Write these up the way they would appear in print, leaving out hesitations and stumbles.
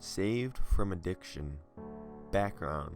Saved from addiction. Background.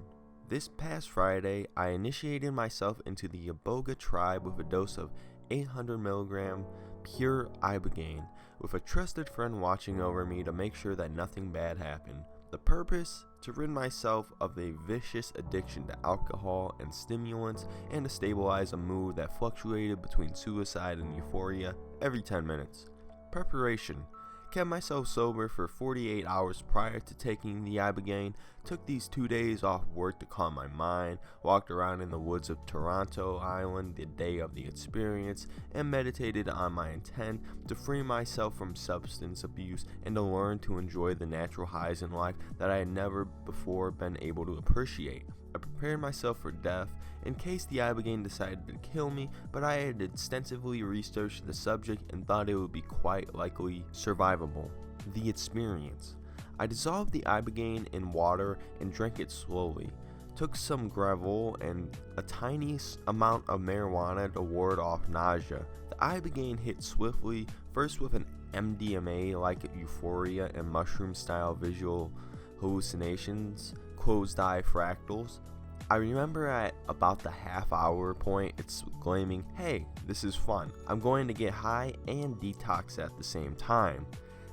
This past Friday, I initiated myself into the Iboga tribe with a dose of 800mg pure Ibogaine, with a trusted friend watching over me to make sure that nothing bad happened. The purpose? To rid myself of a vicious addiction to alcohol and stimulants, and to stabilize a mood that fluctuated between suicide and euphoria every 10 minutes. Preparation. Kept myself sober for 48 hours prior to taking the Ibogaine, took these 2 days off work to calm my mind, walked around in the woods of Toronto Island the day of the experience, and meditated on my intent to free myself from substance abuse and to learn to enjoy the natural highs in life that I had never before been able to appreciate. I prepared myself for death in case the Ibogaine decided to kill me, but I had extensively researched the subject and thought it would be quite likely survivable. The experience. I dissolved the Ibogaine in water and drank it slowly. Took some gravel and a tiny amount of marijuana to ward off nausea. The Ibogaine hit swiftly, first with an MDMA-like euphoria and mushroom-style visual hallucinations, closed-eye fractals. I remember at about the half-hour point exclaiming, "Hey, this is fun. I'm going to get high and detox at the same time."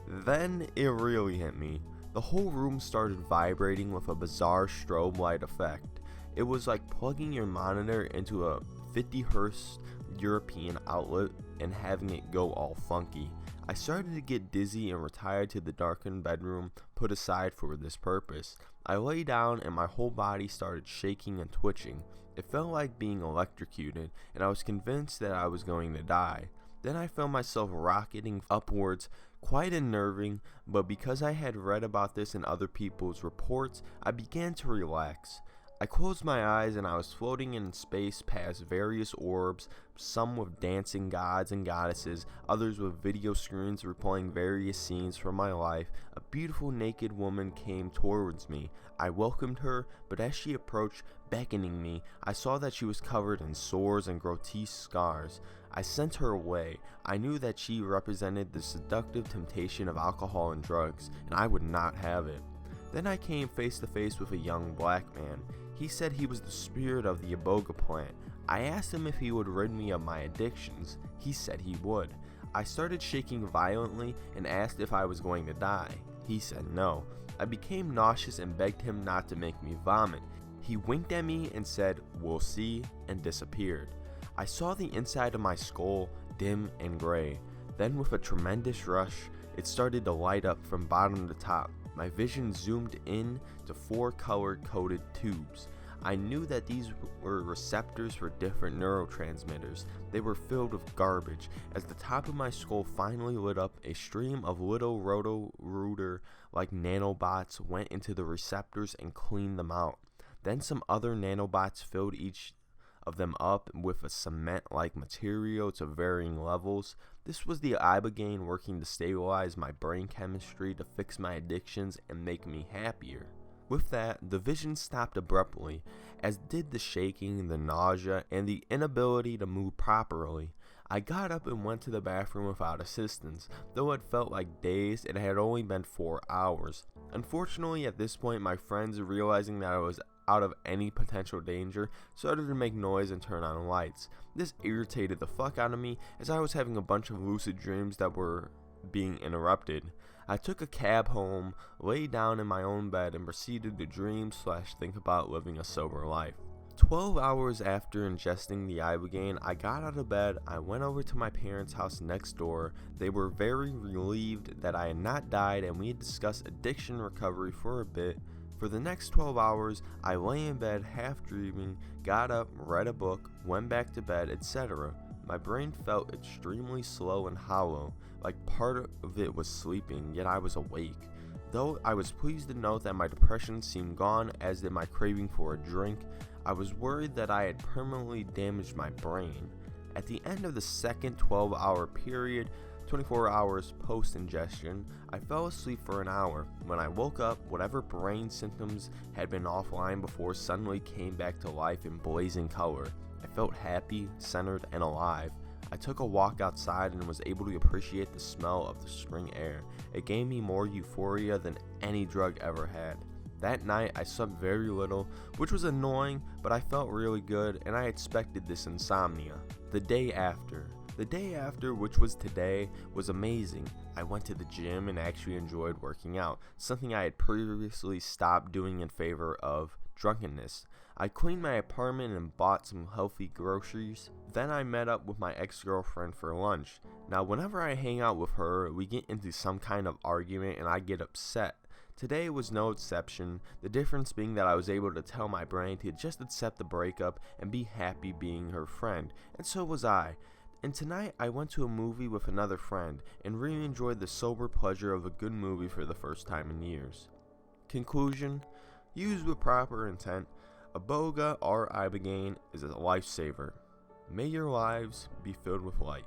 Then it really hit me. The whole room started vibrating with a bizarre strobe light effect. It was like plugging your monitor into a 50Hz European outlet and having it go all funky. I started to get dizzy and retired to the darkened bedroom put aside for this purpose. I lay down and my whole body started shaking and twitching. It felt like being electrocuted, and I was convinced that I was going to die. Then I felt myself rocketing upwards, quite unnerving, but because I had read about this in other people's reports, I began to relax. I closed my eyes and I was floating in space past various orbs, some with dancing gods and goddesses, others with video screens replaying various scenes from my life. A beautiful naked woman came towards me. I welcomed her, but as she approached, beckoning me, I saw that she was covered in sores and grotesque scars. I sent her away. I knew that she represented the seductive temptation of alcohol and drugs, and I would not have it. Then I came face to face with a young black man. He said he was the spirit of the Iboga plant. I asked him if he would rid me of my addictions. He said he would. I started shaking violently and asked if I was going to die. He said no. I became nauseous and begged him not to make me vomit. He winked at me and said, "We'll see," and disappeared. I saw the inside of my skull, dim and gray. Then with a tremendous rush, it started to light up from bottom to top. My vision zoomed in to 4 color-coded tubes. I knew that these were receptors for different neurotransmitters. They were filled with garbage. As the top of my skull finally lit up, a stream of little roto-rooter-like nanobots went into the receptors and cleaned them out. Then some other nanobots filled each of them up with a cement-like material to varying levels. This was the Ibogaine working to stabilize my brain chemistry to fix my addictions and make me happier. With that, the vision stopped abruptly, as did the shaking, the nausea, and the inability to move properly. I got up and went to the bathroom without assistance. Though it felt like days, it had only been 4 hours. Unfortunately, at this point, my friends, realizing that I was out of any potential danger, started to make noise and turn on lights. This irritated the fuck out of me, as I was having a bunch of lucid dreams that were being interrupted. I took a cab home, lay down in my own bed, and proceeded to dream/think about living a sober life. 12 hours after ingesting the Ibogaine, I got out of bed. I went over to my parents' house next door. They were very relieved that I had not died, and we discussed addiction recovery for a bit. For the next 12 hours, I lay in bed half dreaming, got up, read a book, went back to bed, etc. My brain felt extremely slow and hollow, like part of it was sleeping, yet I was awake. Though I was pleased to note that my depression seemed gone, as did my craving for a drink, I was worried that I had permanently damaged my brain. At the end of the second 12-hour period, 24 hours post-ingestion, I fell asleep for an hour. When I woke up, whatever brain symptoms had been offline before suddenly came back to life in blazing color. I felt happy, centered, and alive. I took a walk outside and was able to appreciate the smell of the spring air. It gave me more euphoria than any drug ever had. That night I slept very little, which was annoying, but I felt really good and I expected this insomnia. The day after, which was today, was amazing. I went to the gym and actually enjoyed working out, something I had previously stopped doing in favor of drunkenness. I cleaned my apartment and bought some healthy groceries. Then I met up with my ex-girlfriend for lunch. Now whenever I hang out with her, we get into some kind of argument and I get upset. Today was no exception, the difference being that I was able to tell my brain to just accept the breakup and be happy being her friend, and so was I. And tonight I went to a movie with another friend and really enjoyed the sober pleasure of a good movie for the first time in years. Conclusion: used with proper intent, Iboga or Ibogaine is a lifesaver. May your lives be filled with light.